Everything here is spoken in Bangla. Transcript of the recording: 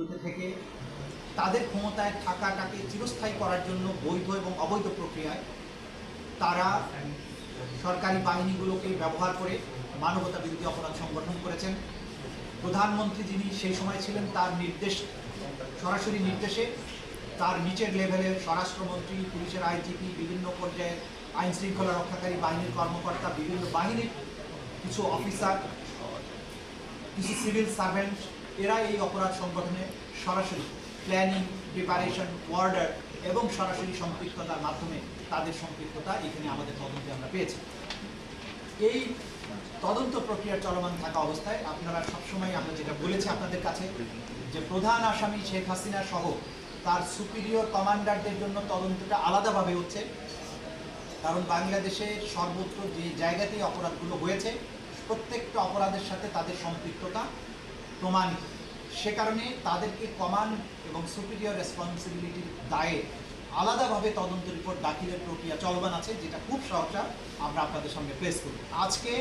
কেন্দ্রবিন্দুতে থেকে তাদের ক্ষমতায় থাকাটাকে চিরস্থায়ী করার জন্য বৈধ এবং অবৈধ প্রক্রিয়ায় তারা সরকারি বাহিনীগুলোকে ব্যবহার করে মানবতা বিরোধী অপরাধ সংগঠন করেছেন। প্রধানমন্ত্রী যিনি সেই সময় ছিলেন, তার সরাসরি নির্দেশে তার নিচের লেভেলের স্বরাষ্ট্রমন্ত্রী, পুলিশের আইজিপি, বিভিন্ন পর্যায়ের আইন শৃঙ্খলা রক্ষাকারী বাহিনীর কর্মকর্তা, বিভিন্ন বাহিনীর কিছু অফিসার, কিছু সিভিল সার্ভেন্ট, এরা এই অপরাধ সংগঠনে সরাসরি প্ল্যানিং, প্রিপারেশন, অর্ডার এবং সরাসরি সম্পৃক্ততার মাধ্যমে তাদের সম্পৃক্ততা এখানে আমাদের তদন্তে আমরা পেয়েছি। এই তদন্ত প্রক্রিয়া চলমান থাকা অবস্থায় আপনারা সবসময়, আমরা যেটা বলেছি আপনাদের কাছে, যে প্রধান আসামি শেখ হাসিনা সহ তার সুপিরিয়র কমান্ডারদের জন্য তদন্তটা আলাদাভাবে হচ্ছে, কারণ বাংলাদেশে সর্বত্র যে জায়গাতেই অপরাধগুলো হয়েছে প্রত্যেকটা অপরাধের সাথে তাদের সম্পৃক্ততা প্রমাণিত। সে কারণে তাদেরকে কমান্ড এবং সুপিরিয়র রেসপন্সিবিলিটির দায়ে আলাদাভাবে তদন্ত রিপোর্ট দাখিলের প্রক্রিয়া চলমান আছে, যেটা খুব সহজা আমরা আপনাদের সঙ্গে প্লেস করব। আজকে